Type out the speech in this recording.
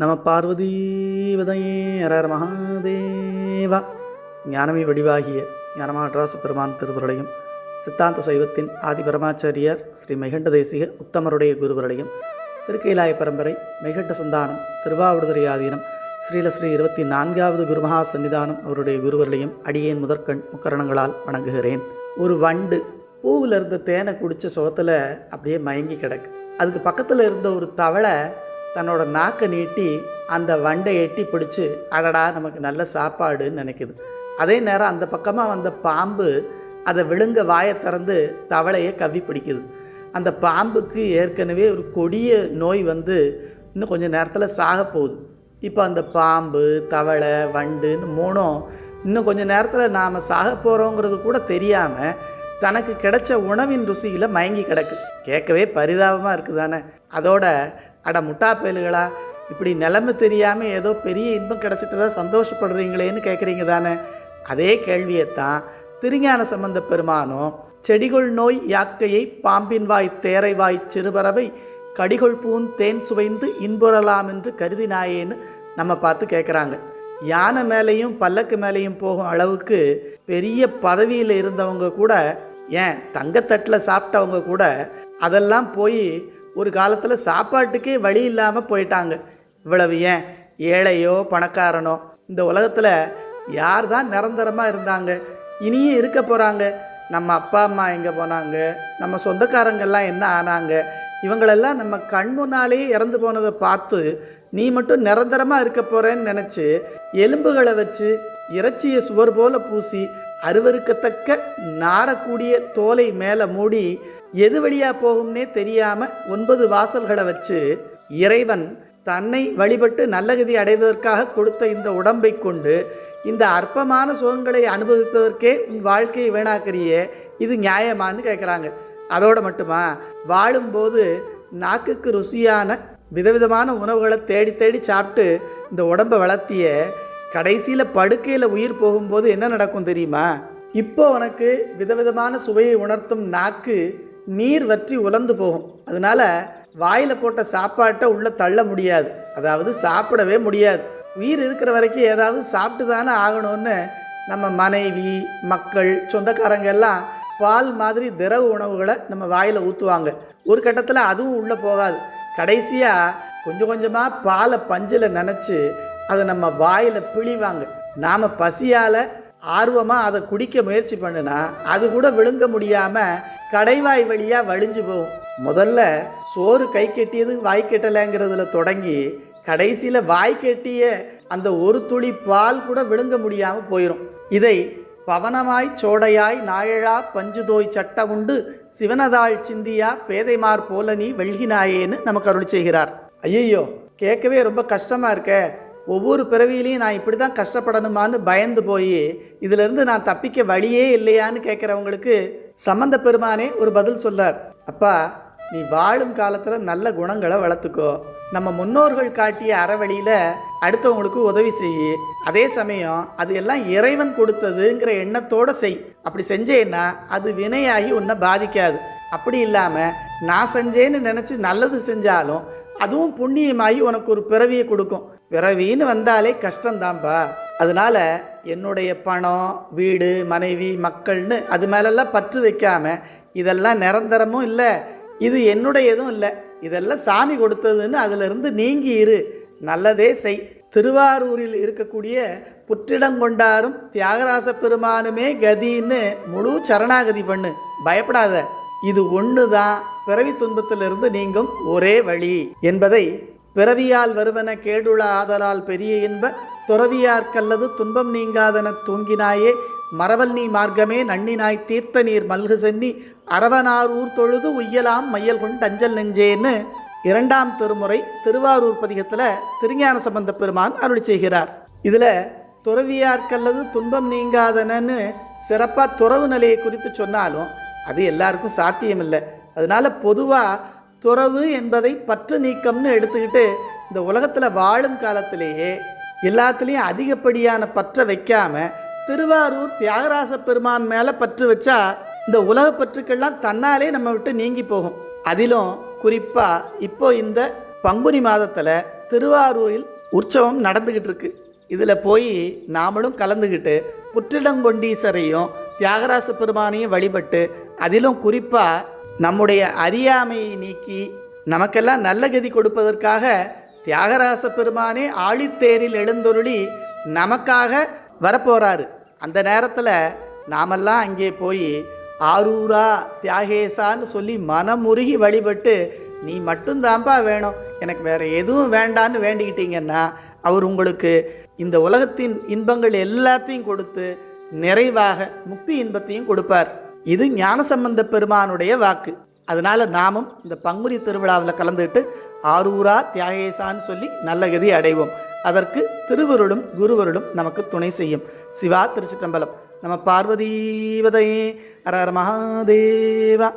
நம பார்வதீவதையே ஹரஹர மகாதேவா. ஞானமே வடிவாகிய ஞானமாட்ராச பெருமான் திருவருளையும் சித்தாந்த சைவத்தின் ஆதி பரமாச்சாரியார் ஸ்ரீ மெய்கண்ட தேசிக உத்தமருடைய குருவருளையும் திருக்கைலாய பரம்பரை மெய்கண்ட சந்தானம் திருவாவடுதுறை ஆதீனம் ஸ்ரீல ஸ்ரீ 24வது குருமகா சன்னிதானம் அவருடைய குருவர்களையும் அடியேன் முதற்கண் முக்கரணங்களால் வணங்குகிறேன். ஒரு வண்டு பூவில் இருந்த தேனை குடித்த சுகத்தில் அப்படியே மயங்கி கிடக்கு. அதுக்கு பக்கத்தில் இருந்த ஒரு தவளை தன்னோட நாக்கை நீட்டி அந்த வண்டை எட்டி பிடிச்சி அடடா நமக்கு நல்ல சாப்பாடுன்னு நினைக்குது. அதே நேரம் அந்த பக்கமாக வந்த பாம்பு அதை விழுங்க வாயை திறந்து தவளையை கவ்வி பிடிக்குது. அந்த பாம்புக்கு ஏற்கனவே ஒரு கொடிய நோய் வந்து இன்னும் கொஞ்சம் நேரத்தில் சாக போகுது. இப்போ அந்த பாம்பு தவளை வண்டுன்னு மூணும் இன்னும் கொஞ்சம் நேரத்தில் நாம் சாக போகிறோங்கிறது கூட தெரியாமல் தனக்கு கிடைச்ச உணவின் ருசியில் மயங்கி கிடக்கு. கேட்கவே பரிதாபமாக இருக்குது தானே. அதோட அட முட்டா பயலுகளா, இப்படி நிலைமை தெரியாமல் ஏதோ பெரிய இன்பம் கிடச்சிட்டு தான் சந்தோஷப்படுறீங்களேன்னு கேட்குறீங்க தானே. அதே கேள்வியைத்தான் திருஞான சம்பந்த பெருமானும் செடிகொள் நோய் யாக்கையை பாம்பின் வாய் தேரை வாய் சிறுபறவை கடிகொள் பூன் தேன் சுவைந்து இன்புறலாம் என்று கருதினாயேன்னு நம்ம பார்த்து கேட்குறாங்க. யானை மேலேயும் பல்லக்கு மேலேயும் போகும் அளவுக்கு பெரிய பதவியில் இருந்தவங்க கூட, ஏன் தங்கத்தட்டில் சாப்பிட்டவங்க கூட அதெல்லாம் போய் ஒரு காலத்தில் சாப்பாட்டுக்கே வழி இல்லாமல் போயிட்டாங்க. இவ்வளவு ஏன் ஏழையோ பணக்காரனோ இந்த உலகத்தில் யார் தான் நிரந்தரமாக இருந்தாங்க, இனியும் இருக்க போகிறாங்க? நம்ம அப்பா அம்மா எங்கே போனாங்க, நம்ம சொந்தக்காரங்கெல்லாம் என்ன ஆனாங்க? இவங்களெல்லாம் நம்ம கண் முன்னாலே இறந்து போனதை பார்த்து நீ மட்டும் நிரந்தரமாக இருக்க போகிறேன்னு நினச்சி எலும்புகளை வச்சு இறைச்சியை சுவர் போல பூசி அருவருக்கத்தக்க நாரக்கூடிய தோலை மேலே மூடி எது வழியாக போகும்னே தெரியாமல் 9 வாசல்களை வச்சு இறைவன் தன்னை வழிபட்டு நல்லகதி அடைவதற்காக கொடுத்த இந்த உடம்பை கொண்டு இந்த அற்பமான சுகங்களை அனுபவிப்பதற்கே உன் வாழ்க்கையை வீணாக்கிறியே, இது நியாயமானு கேட்குறாங்க. அதோடு மட்டுமா, வாழும்போது நாக்குக்கு ருசியான விதவிதமான உணவுகளை தேடி தேடி சாப்பிட்டு இந்த உடம்பை வளர்த்திய கடைசியில் படுக்கையில் உயிர் போகும்போது என்ன நடக்கும் தெரியுமா? இப்போ உனக்கு விதவிதமான சுவையை உணர்த்தும் நாக்கு நீர் வற்றி உலர்ந்து போகும். அதனால் வாயில் போட்ட சாப்பாட்டை உள்ளே தள்ள முடியாது, அதாவது சாப்பிடவே முடியாது. உயிர் இருக்கிற வரைக்கும் ஏதாவது சாப்பிட்டு தானே ஆகணும்னு நம்ம மனைவி மக்கள் சொந்தக்காரங்க எல்லாம் பால் மாதிரி திரவ உணவுகளை நம்ம வாயில் ஊற்றுவாங்க. ஒரு கட்டத்தில் அதுவும் உள்ளே போகாது. கடைசியாக கொஞ்சம் கொஞ்சமாக பாலை பஞ்சில் நனைச்சி அதை நம்ம வாயில் பிழிவாங்க. நாம் பசியால் ஆர்வமாக அதை குடிக்க முயற்சி பண்ணுனா அது கூட விழுங்க முடியாமல் கடைவாய் வழியாக வழிஞ்சு போகும். முதல்ல சோறு கை கெட்டியது வாய் கெட்டலைங்கிறதுல தொடங்கி கடைசியில் வாய் கெட்டிய அந்த ஒரு துளி பால் கூட விழுங்க முடியாமல் போயிடும். இதை பவனமாய் சோடையாய் நாயழா பஞ்சுதோய் சட்ட உண்டு சிவனதாள் சிந்தியா பேதைமார் போல நீ வெள்கினாயேன்னு நமக்கு அருள் செய்கிறார். ஐயோ, கேட்கவே ரொம்ப கஷ்டமாக இருக்க. ஒவ்வொரு பிறவியிலையும் நான் இப்படி தான் கஷ்டப்படணுமான்னு பயந்து போய் இதிலிருந்து நான் தப்பிக்க வழியே இல்லையான்னு கேட்குறவங்களுக்கு சம்பந்த பெருமானே ஒரு பதில் சொல்லார். அப்பா, நீ வாழும் காலத்தில் நல்ல குணங்களை வளர்த்துக்கோ. நம்ம முன்னோர்கள் காட்டிய அறவழியில் அடுத்தவங்களுக்கு உதவி செய். அதே சமயம் அது எல்லாம் இறைவன் கொடுத்ததுங்கிற எண்ணத்தோடு செய். அப்படி செஞ்சேன்னா அது வினையாகி உன்னை பாதிக்காது. அப்படி இல்லாமல் நான் செஞ்சேன்னு நினச்சி நல்லது செஞ்சாலும் அதுவும் புண்ணியமாகி உனக்கு ஒரு பிறவியை கொடுக்கும். பிறவின்னு வந்தாலே கஷ்டம்தான்ப்பா. அதனால் என்னுடைய பணம் வீடு மனைவி மக்கள்னு அது மேலெல்லாம் பற்று வைக்காமல் இதெல்லாம் நிரந்தரமும் இல்லை, இது என்னுடையதும் இல்லை, இதெல்லாம் சாமி கொடுத்ததுன்னு அதிலிருந்து நீங்கி இரு, நல்லதே செய். திருவாரூரில் இருக்கக்கூடிய புற்றிடங்கொண்டாரும் தியாகராச பெருமானுமே கதின்னு முழு சரணாகதி பண்ணு, பயப்படாத. இது ஒன்று தான் பிறவி துன்பத்திலிருந்து நீங்கும் ஒரே வழி என்பதை பிறவியால் வருவன கேடுள ஆதலால் பெரிய இன்ப துறவியார்க்கல்லது துன்பம் நீங்காதன தூங்கினாயே மரவல் நீ மார்க்கமே நன்னினாய் தீர்த்த நீர் மல்கு சென்னி அரவனாரூர் தொழுது உய்யலாம் மையல் கொண்டு அஞ்சல் நெஞ்சேன்னு 2ஆம் திருமுறை திருவாரூர் பதிகத்தில் திருஞான சம்பந்த பெருமான் அருளி செய்கிறார். இதில் துறவியார்க்கல்லது துன்பம் நீங்காதனன்னு சிறப்பாக துறவு நிலையை குறித்து சொன்னாலும் அது எல்லாருக்கும் சாத்தியமில்லை. அதனால் பொதுவாக துறவு என்பதை பற்று நீக்கம்னு எடுத்துக்கிட்டு இந்த உலகத்தில் வாழும் காலத்திலேயே எல்லாத்துலேயும் அதிகப்படியான பற்றை வைக்காமல் திருவாரூர் தியாகராச பெருமான் மேலே பற்று வச்சா இந்த உலக பற்றுக்கெல்லாம் தன்னாலே நம்ம விட்டு நீங்கி போகும். அதிலும் குறிப்பாக இப்போ இந்த பங்குனி மாதத்தில் திருவாரூரில் உற்சவம் நடந்துக்கிட்டு இருக்கு. இதில் போய் நாமளும் கலந்துக்கிட்டு புற்றிடங்கொண்டீசரையும் தியாகராச பெருமானையும் வழிபட்டு, அதிலும் குறிப்பாக நம்முடைய அறியாமையை நீக்கி நமக்கெல்லாம் நல்ல கதி கொடுப்பதற்காக தியாகராச பெருமானே ஆழித்தேரில் எழுந்தொருளி நமக்காக வரப்போகிறாரு. அந்த நேரத்தில் நாமெல்லாம் அங்கே போய் ஆரூரா தியாகேசான்னு சொல்லி மனமுருகி வழிபட்டு, நீ மட்டும்தான்ப்பா வேணும், எனக்கு வேறு எதுவும் வேண்டான்னு வேண்டிக்கிட்டீங்கன்னா அவர் உங்களுக்கு இந்த உலகத்தின் இன்பங்கள் எல்லாத்தையும் கொடுத்து நிறைவாக முக்தி இன்பத்தையும் கொடுப்பார். இது ஞானசம்பந்த பெருமானுடைய வாக்கு. அதனால் நாமும் இந்த பங்குனி திருவிழாவில் கலந்துக்கிட்டு ஆரூரா தியாகேசான்னு சொல்லி நல்ல கதி அடைவோம். அதற்கு திருவருளும் குருவருளும் நமக்கு துணை செய்யும். சிவா திருச்சிற்றம்பலம். நம பார்வதீவதையே. ஹர ஹர மகாதேவா.